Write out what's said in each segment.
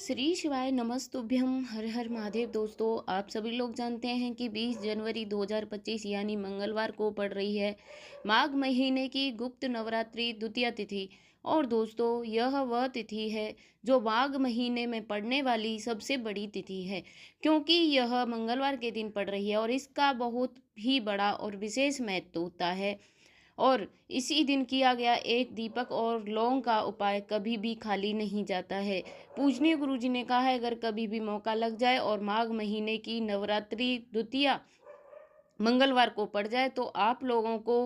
श्री शिवाय नमस्तुभ्यम हर हर महादेव। दोस्तों, आप सभी लोग जानते हैं कि 20 जनवरी 2025 यानी मंगलवार को पड़ रही है माघ महीने की गुप्त नवरात्रि द्वितीय तिथि। और दोस्तों, यह वह तिथि है जो माघ महीने में पड़ने वाली सबसे बड़ी तिथि है, क्योंकि यह मंगलवार के दिन पड़ रही है और इसका बहुत ही बड़ा और विशेष महत्व होता है। और इसी दिन किया गया एक दीपक और लौंग का उपाय कभी भी खाली नहीं जाता है। पूजनीय गुरु जी ने कहा है, अगर कभी भी मौका लग जाए और माघ महीने की नवरात्रि द्वितीया मंगलवार को पड़ जाए तो आप लोगों को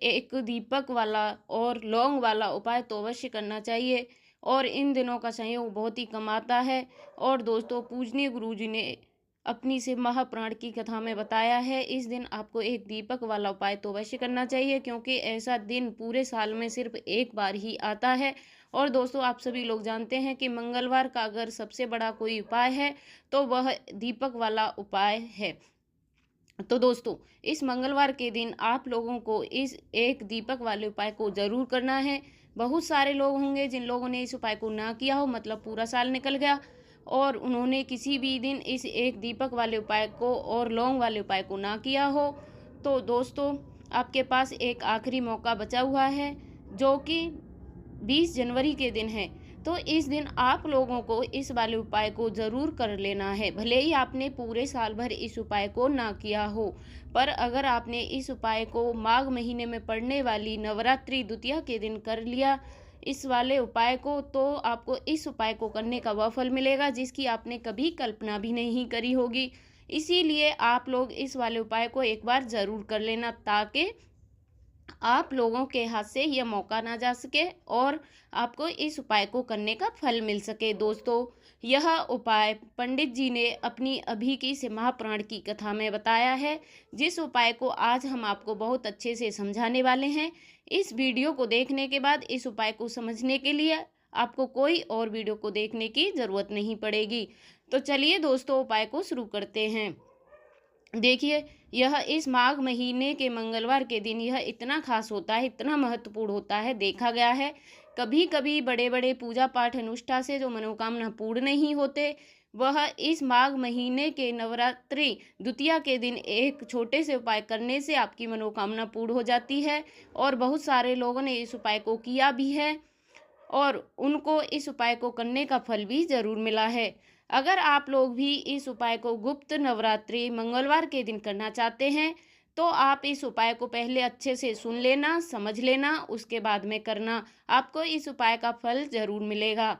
एक दीपक वाला और लौंग वाला उपाय तो अवश्य करना चाहिए। और इन दिनों का संयोग बहुत ही कम आता है। और दोस्तों, पूजनीय गुरु जी ने अपनी से महाप्राण की कथा में बताया है, इस दिन आपको एक दीपक वाला उपाय तो अवश्य करना चाहिए, क्योंकि ऐसा दिन पूरे साल में सिर्फ एक बार ही आता है। और दोस्तों, आप सभी लोग जानते हैं कि मंगलवार का अगर सबसे बड़ा कोई उपाय है तो वह दीपक वाला उपाय है। तो दोस्तों, इस मंगलवार के दिन आप लोगों को इस एक दीपक वाले उपाय को जरूर करना है। बहुत सारे लोग होंगे जिन लोगों ने इस उपाय को ना किया हो, मतलब पूरा साल निकल गया और उन्होंने किसी भी दिन इस एक दीपक वाले उपाय को और लौंग वाले उपाय को ना किया हो। तो दोस्तों, आपके पास एक आखिरी मौका बचा हुआ है, जो कि 20 जनवरी के दिन है। तो इस दिन आप लोगों को इस वाले उपाय को ज़रूर कर लेना है, भले ही आपने पूरे साल भर इस उपाय को ना किया हो। पर अगर आपने इस उपाय को माघ महीने में पड़ने वाली नवरात्रि द्वितीया के दिन कर लिया इस वाले उपाय को, तो आपको इस उपाय को करने का वह फल मिलेगा जिसकी आपने कभी कल्पना भी नहीं करी होगी। इसीलिए आप लोग इस वाले उपाय को एक बार ज़रूर कर लेना, ताकि आप लोगों के हाथ से यह मौका ना जा सके और आपको इस उपाय को करने का फल मिल सके। दोस्तों, यह उपाय पंडित जी ने अपनी अभी की से महाप्राण की कथा में बताया है, जिस उपाय को आज हम आपको बहुत अच्छे से समझाने वाले हैं। इस वीडियो को देखने के बाद इस उपाय को समझने के लिए आपको कोई और वीडियो को देखने की ज़रूरत नहीं पड़ेगी। तो चलिए दोस्तों, उपाय को शुरू करते हैं। देखिए, यह इस माघ महीने के मंगलवार के दिन यह इतना खास होता है, इतना महत्वपूर्ण होता है। देखा गया है कभी कभी बड़े बड़े पूजा पाठ अनुष्ठा से जो मनोकामना पूर्ण नहीं होते, वह इस माघ महीने के नवरात्रि द्वितीया के दिन एक छोटे से उपाय करने से आपकी मनोकामना पूर्ण हो जाती है। और बहुत सारे लोगों ने इस उपाय को किया भी है और उनको इस उपाय को करने का फल भी ज़रूर मिला है। अगर आप लोग भी इस उपाय को गुप्त नवरात्रि मंगलवार के दिन करना चाहते हैं, तो आप इस उपाय को पहले अच्छे से सुन लेना, समझ लेना, उसके बाद में करना। आपको इस उपाय का फल ज़रूर मिलेगा।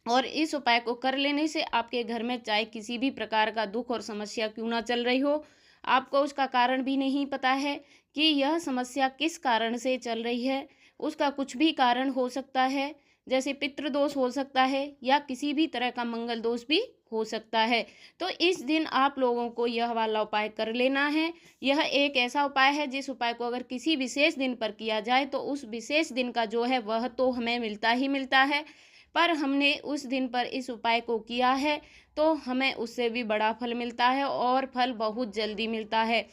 और इस उपाय को कर लेने से आपके घर में चाहे किसी भी प्रकार का दुख और समस्या क्यों ना चल रही हो, आपको उसका कारण भी नहीं पता है कि यह समस्या किस कारण से चल रही है। उसका कुछ भी कारण हो सकता है, जैसे पितृदोष हो सकता है या किसी भी तरह का मंगल दोष भी हो सकता है। तो इस दिन आप लोगों को यह वाला उपाय कर लेना है। यह एक ऐसा उपाय है जिस उपाय को अगर किसी विशेष दिन पर किया जाए तो उस विशेष दिन का जो है वह तो हमें मिलता ही मिलता है, पर हमने उस दिन पर इस उपाय को किया है तो हमें उससे भी बड़ा फल मिलता है और फल बहुत जल्दी मिलता है,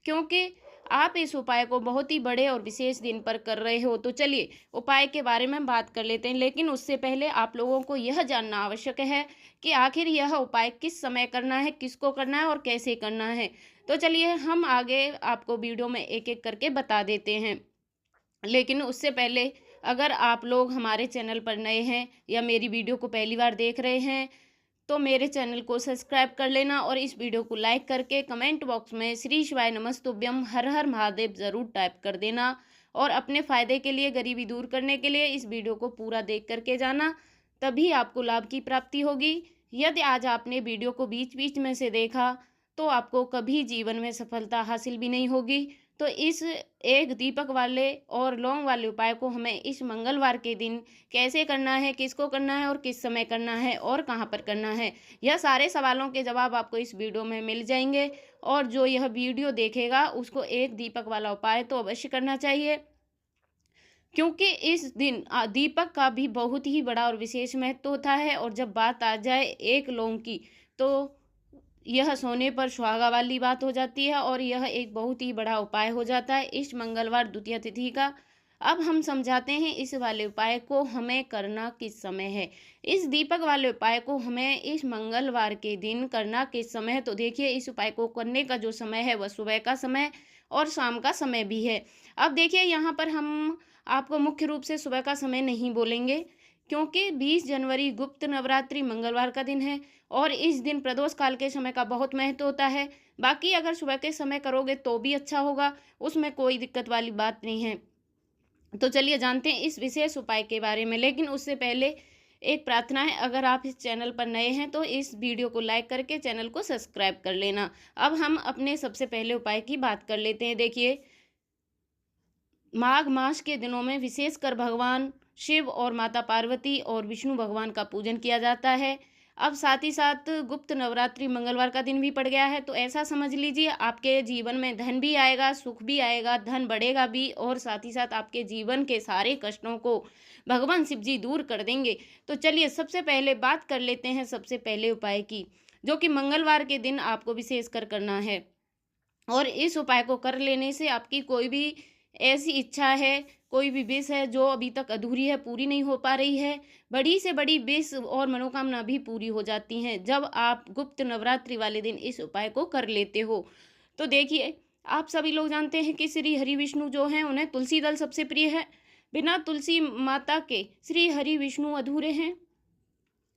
क्योंकि आप इस उपाय को बहुत ही बड़े और विशेष दिन पर कर रहे हो। तो चलिए उपाय के बारे में बात कर लेते हैं, लेकिन उससे पहले आप लोगों को यह जानना आवश्यक है कि आखिर यह उपाय किस समय करना है, किसको करना है और कैसे करना है। तो चलिए हम आगे आपको वीडियो में एक एक करके बता देते हैं। लेकिन उससे पहले, अगर आप लोग हमारे चैनल पर नए हैं या मेरी वीडियो को पहली बार देख रहे हैं, तो मेरे चैनल को सब्सक्राइब कर लेना और इस वीडियो को लाइक करके कमेंट बॉक्स में श्री शिवाय नमस्तुभ्यम हर हर महादेव ज़रूर टाइप कर देना। और अपने फ़ायदे के लिए, गरीबी दूर करने के लिए इस वीडियो को पूरा देख करके जाना, तभी आपको लाभ की प्राप्ति होगी। यदि आज आपने वीडियो को बीच बीच में से देखा तो आपको कभी जीवन में सफलता हासिल भी नहीं होगी। तो इस एक दीपक वाले और लौंग वाले उपाय को हमें इस मंगलवार के दिन कैसे करना है, किसको करना है और किस समय करना है और कहाँ पर करना है, यह सारे सवालों के जवाब आपको इस वीडियो में मिल जाएंगे। और जो यह वीडियो देखेगा उसको एक दीपक वाला उपाय तो अवश्य करना चाहिए, क्योंकि इस दिन दीपक का भी बहुत ही बड़ा और विशेष महत्व होता है। और जब बात आ जाए एक लौंग की, तो यह सोने पर सुहागा वाली बात हो जाती है और यह एक बहुत ही बड़ा उपाय हो जाता है इस मंगलवार द्वितीया तिथि का। अब हम समझाते हैं इस वाले उपाय को हमें करना किस समय है। इस दीपक वाले उपाय को हमें इस मंगलवार के दिन करना किस समय है, तो देखिए इस उपाय को करने का जो समय है वह सुबह का समय और शाम का समय भी है। अब देखिए यहाँ पर हम आपको मुख्य रूप से सुबह का समय नहीं बोलेंगे, क्योंकि 20 जनवरी गुप्त नवरात्रि मंगलवार का दिन है और इस दिन प्रदोष काल के समय का बहुत महत्व होता है। बाकी अगर सुबह के समय करोगे तो भी अच्छा होगा, उसमें कोई दिक्कत वाली बात नहीं है। तो चलिए जानते हैं इस विशेष उपाय के बारे में, लेकिन उससे पहले एक प्रार्थना है, अगर आप इस चैनल पर नए हैं तो इस वीडियो को लाइक करके चैनल को सब्सक्राइब कर लेना। अब हम अपने सबसे पहले उपाय की बात कर लेते हैं। देखिए, माघ मास के दिनों में विशेषकर भगवान शिव और माता पार्वती और विष्णु भगवान का पूजन किया जाता है। अब साथ ही साथ गुप्त नवरात्रि मंगलवार का दिन भी पड़ गया है, तो ऐसा समझ लीजिए आपके जीवन में धन भी आएगा, सुख भी आएगा, धन बढ़ेगा भी और साथ ही साथ आपके जीवन के सारे कष्टों को भगवान शिव जी दूर कर देंगे। तो चलिए सबसे पहले बात कर लेते हैं सबसे पहले उपाय की, जो कि मंगलवार के दिन आपको विशेष कर करना है। और इस उपाय को कर लेने से आपकी कोई भी ऐसी इच्छा है, कोई भी विश है जो अभी तक अधूरी है, पूरी नहीं हो पा रही है, बड़ी से बड़ी विश और मनोकामना भी पूरी हो जाती हैं जब आप गुप्त नवरात्रि वाले दिन इस उपाय को कर लेते हो। तो देखिए, आप सभी लोग जानते हैं कि श्री हरि विष्णु जो हैं उन्हें तुलसी दल सबसे प्रिय है। बिना तुलसी माता के श्री हरि विष्णु अधूरे हैं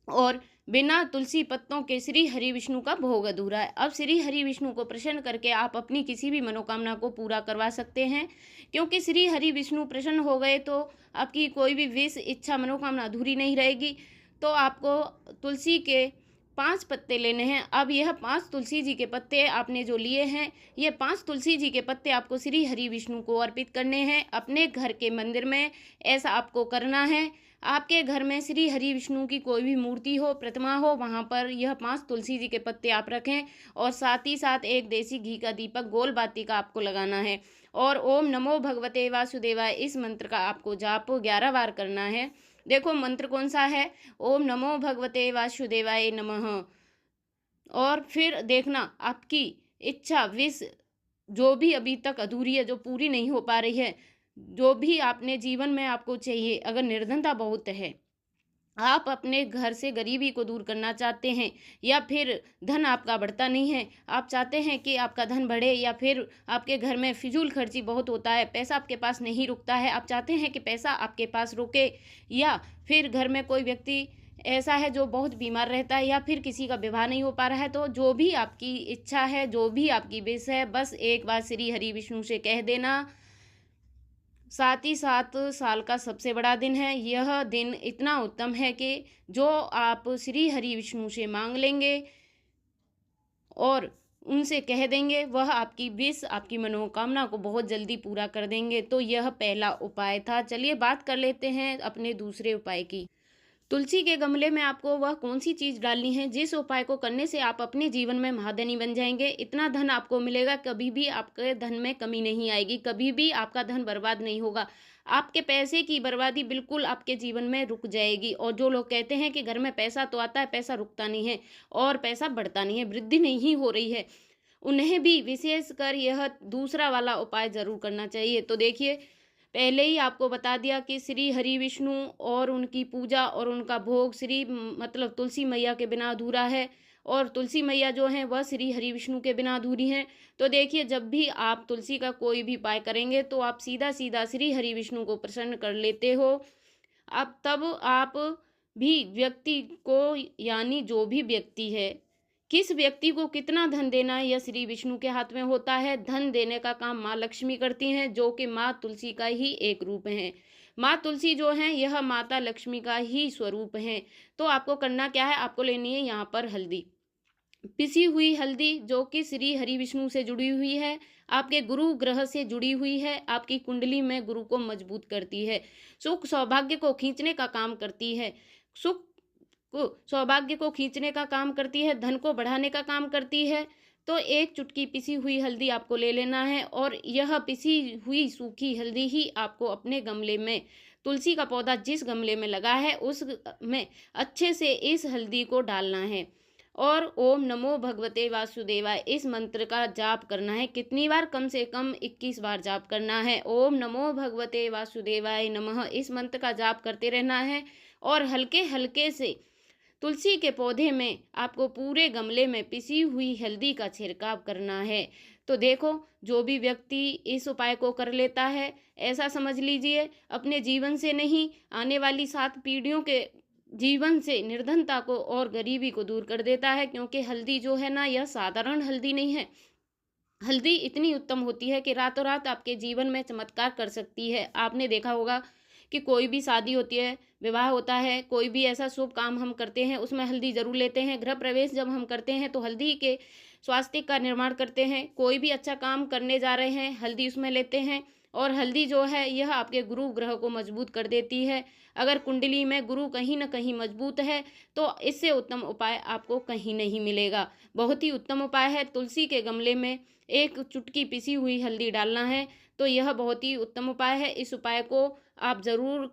और बिना तुलसी पत्तों के श्री हरि विष्णु का भोग अधूरा है। अब श्री हरि विष्णु को प्रसन्न करके आप अपनी किसी भी मनोकामना को पूरा करवा सकते हैं, क्योंकि श्री हरि विष्णु प्रसन्न हो गए तो आपकी कोई भी विश इच्छा मनोकामना अधूरी नहीं रहेगी। तो आपको तुलसी के 5 पत्ते लेने हैं। अब यह 5 तुलसी जी के पत्ते आपने जो लिए हैं, ये 5 तुलसी जी के पत्ते आपको श्री हरि विष्णु को अर्पित करने हैं अपने घर के मंदिर में। ऐसा आपको करना है। आपके घर में श्री हरि विष्णु की कोई भी मूर्ति हो, प्रतिमा हो, वहाँ पर यह 5 तुलसी जी के पत्ते आप रखें और साथ ही साथ एक देसी घी का दीपक गोल बाती का आपको लगाना है और ओम नमो भगवते वासुदेवाय इस मंत्र का आपको जाप 11 बार करना है। देखो मंत्र कौन सा है, ओम नमो भगवते वासुदेवाय नमः। और फिर देखना आपकी इच्छा विश जो भी अभी तक अधूरी है, जो पूरी नहीं हो पा रही है, जो भी आपने जीवन में आपको चाहिए, अगर निर्धनता बहुत है, आप अपने घर से गरीबी को दूर करना चाहते हैं, या फिर धन आपका बढ़ता नहीं है, आप चाहते हैं कि आपका धन बढ़े, या फिर आपके घर में फिजूल खर्ची बहुत होता है, पैसा आपके पास नहीं रुकता है, आप चाहते हैं कि पैसा आपके पास रुके, या फिर घर में कोई व्यक्ति ऐसा है जो बहुत बीमार रहता है, या फिर किसी का विवाह नहीं हो पा रहा है, तो जो भी आपकी इच्छा है, जो भी आपकी विश है, बस एक बार श्री हरि विष्णु से कह देना। साथ ही साथ साल का सबसे बड़ा दिन है। यह दिन इतना उत्तम है कि जो आप श्री हरि विष्णु से मांग लेंगे और उनसे कह देंगे, वह आपकी विश, आपकी मनोकामना को बहुत जल्दी पूरा कर देंगे। तो यह पहला उपाय था। चलिए बात कर लेते हैं अपने दूसरे उपाय की। तुलसी के गमले में आपको वह कौन सी चीज़ डालनी है जिस उपाय को करने से आप अपने जीवन में महाधनी बन जाएंगे। इतना धन आपको मिलेगा, कभी भी आपके धन में कमी नहीं आएगी, कभी भी आपका धन बर्बाद नहीं होगा। आपके पैसे की बर्बादी बिल्कुल आपके जीवन में रुक जाएगी। और जो लोग कहते हैं कि घर में पैसा तो आता है, पैसा रुकता नहीं है और पैसा बढ़ता नहीं है, वृद्धि नहीं हो रही है, उन्हें भी विशेषकर यह दूसरा वाला उपाय जरूर करना चाहिए। तो देखिए, पहले ही आपको बता दिया कि श्री हरि विष्णु और उनकी पूजा और उनका भोग मतलब तुलसी मैया के बिना अधूरा है, और तुलसी मैया जो हैं वह श्री हरि विष्णु के बिना अधूरी हैं। तो देखिए, जब भी आप तुलसी का कोई भी उपाय करेंगे तो आप सीधा सीधा श्री हरि विष्णु को प्रसन्न कर लेते हो। अब तब आप भी व्यक्ति को, यानी जो भी व्यक्ति है, किस व्यक्ति को कितना धन देना है, यह श्री विष्णु के हाथ में होता है। धन देने का काम माँ लक्ष्मी करती हैं, जो कि माँ तुलसी का ही एक रूप है। माँ तुलसी जो है यह माता लक्ष्मी का ही स्वरूप है। तो आपको करना क्या है, आपको लेनी है यहाँ पर हल्दी, पिसी हुई हल्दी, जो कि श्री हरि विष्णु से जुड़ी हुई है, आपके गुरु ग्रह से जुड़ी हुई है, आपकी कुंडली में गुरु को मजबूत करती है, सुख सौभाग्य को खींचने का काम करती है, सुख सौभाग्य को खींचने का काम करती है, धन को बढ़ाने का काम करती है। तो एक चुटकी पिसी हुई हल्दी आपको ले लेना है और यह पिसी हुई सूखी हल्दी ही आपको अपने गमले में, तुलसी का पौधा जिस गमले में लगा है उस में अच्छे से इस हल्दी को डालना है। और ओम नमो भगवते वासुदेवाय इस मंत्र का जाप करना है। कितनी बार? कम से कम 21 बार जाप करना है। ओम नमो भगवते वासुदेवाय नमः इस मंत्र का जाप करते रहना है। और हल्के हल्के से तुलसी के पौधे में आपको पूरे गमले में पिसी हुई हल्दी का छिड़काव करना है। तो देखो, जो भी व्यक्ति इस उपाय को कर लेता है, ऐसा समझ लीजिए अपने जीवन से नहीं, आने वाली 7 पीढ़ियों के जीवन से निर्धनता को और गरीबी को दूर कर देता है। क्योंकि हल्दी जो है ना, यह साधारण हल्दी नहीं है। हल्दी इतनी उत्तम होती है कि रातों रात आपके जीवन में चमत्कार कर सकती है। आपने देखा होगा कि कोई भी शादी होती है, विवाह होता है, कोई भी ऐसा शुभ काम हम करते हैं, उसमें हल्दी ज़रूर लेते हैं। गृह प्रवेश जब हम करते हैं तो हल्दी के स्वास्तिक का निर्माण करते हैं। कोई भी अच्छा काम करने जा रहे हैं, हल्दी उसमें लेते हैं। और हल्दी जो है यह आपके गुरु ग्रह को मजबूत कर देती है। अगर कुंडली में गुरु कहीं न कहीं मजबूत है तो इससे उत्तम उपाय आपको कहीं नहीं मिलेगा। बहुत ही उत्तम उपाय है। तुलसी के गमले में 1 चुटकी पिसी हुई हल्दी डालना है। तो यह बहुत ही उत्तम उपाय है। इस उपाय को आप ज़रूर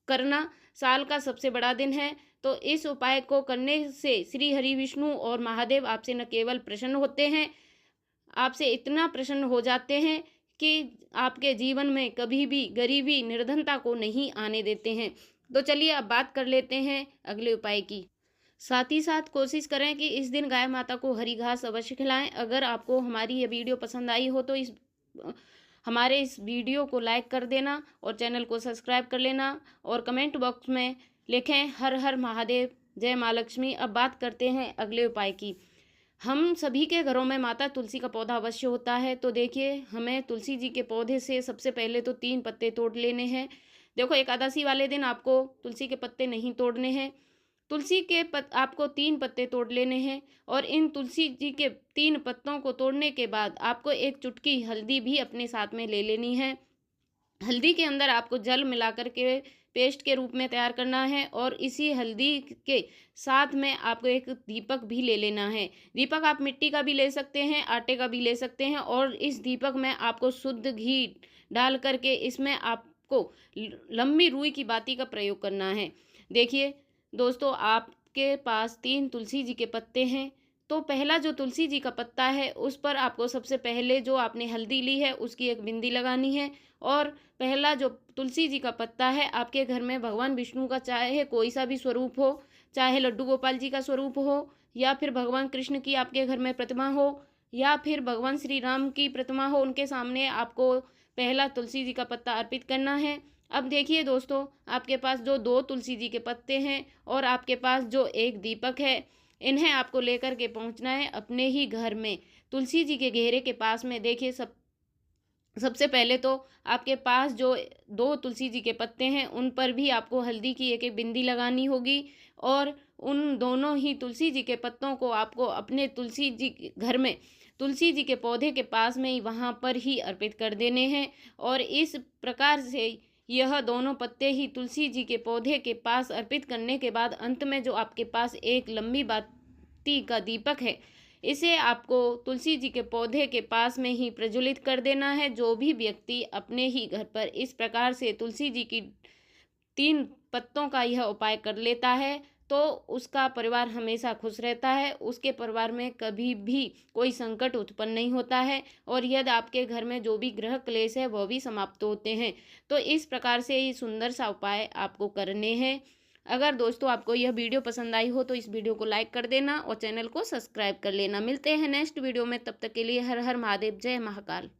करना। साल का सबसे बड़ा दिन है, तो इस उपाय को करने से श्री हरि विष्णु और महादेव आपसे न केवल प्रसन्न होते हैं, आपसे इतना प्रसन्न हो जाते हैं कि आपके जीवन में कभी भी गरीबी, निर्धनता को नहीं आने देते हैं। तो चलिए अब बात कर लेते हैं अगले उपाय की। साथ ही साथ कोशिश करें कि इस दिन गाय माता को हरी घास अवश्य खिलाएं। अगर आपको हमारी ये वीडियो पसंद आई हो तो हमारे इस वीडियो को लाइक कर देना और चैनल को सब्सक्राइब कर लेना और कमेंट बॉक्स में लिखें हर हर महादेव, जय माँ लक्ष्मी। अब बात करते हैं अगले उपाय की। हम सभी के घरों में माता तुलसी का पौधा अवश्य होता है। तो देखिए, हमें तुलसी जी के पौधे से सबसे पहले तो 3 पत्ते तोड़ लेने हैं। देखो, एकादशी वाले दिन आपको तुलसी के पत्ते नहीं तोड़ने हैं। तुलसी के आपको 3 पत्ते तोड़ लेने हैं। और इन तुलसी जी के 3 पत्तों को तोड़ने के बाद आपको 1 चुटकी हल्दी भी अपने साथ में ले लेनी है। हल्दी के अंदर आपको जल मिलाकर के पेस्ट के रूप में तैयार करना है। और इसी हल्दी के साथ में आपको एक दीपक भी ले लेना है। दीपक आप मिट्टी का भी ले सकते हैं, आटे का भी ले सकते हैं। और इस दीपक में आपको शुद्ध घी डाल करके इसमें आपको लंबी रुई की बाती का प्रयोग करना है। देखिए दोस्तों, आपके पास 3 तुलसी जी के पत्ते हैं, तो पहला जो तुलसी जी का पत्ता है उस पर आपको सबसे पहले जो आपने हल्दी ली है उसकी एक बिंदी लगानी है। और पहला जो तुलसी जी का पत्ता है, आपके घर में भगवान विष्णु का चाहे कोई सा भी स्वरूप हो, चाहे लड्डू गोपाल जी का स्वरूप हो, या फिर भगवान कृष्ण की आपके घर में प्रतिमा हो, या फिर भगवान श्री राम की प्रतिमा हो, उनके सामने आपको पहला तुलसी जी का पत्ता अर्पित करना है। अब देखिए दोस्तों, आपके पास जो 2 तुलसी जी के पत्ते हैं और आपके पास जो एक दीपक है, इन्हें आपको लेकर के पहुंचना है अपने ही घर में तुलसी जी के घेरे के पास में। देखिए, सबसे पहले तो आपके पास जो 2 तुलसी जी के पत्ते हैं उन पर भी आपको हल्दी की एक एक बिंदी लगानी होगी। और उन दोनों ही तुलसी जी के पत्तों को आपको अपने तुलसी जी के घर में तुलसी जी के पौधे के पास में ही वहाँ पर ही अर्पित कर देने हैं। और इस प्रकार से यह दोनों पत्ते ही तुलसी जी के पौधे के पास अर्पित करने के बाद अंत में जो आपके पास एक लंबी बाती का दीपक है, इसे आपको तुलसी जी के पौधे के पास में ही प्रज्वलित कर देना है। जो भी व्यक्ति अपने ही घर पर इस प्रकार से तुलसी जी की 3 पत्तों का यह उपाय कर लेता है तो उसका परिवार हमेशा खुश रहता है। उसके परिवार में कभी भी कोई संकट उत्पन्न नहीं होता है। और यदि आपके घर में जो भी ग्रह क्लेश है वह भी समाप्त होते हैं। तो इस प्रकार से ये सुंदर सा उपाय आपको करने हैं। अगर दोस्तों आपको यह वीडियो पसंद आई हो तो इस वीडियो को लाइक कर देना और चैनल को सब्सक्राइब कर लेना। मिलते हैं नेक्स्ट वीडियो में, तब तक के लिए हर हर महादेव, जय महाकाल।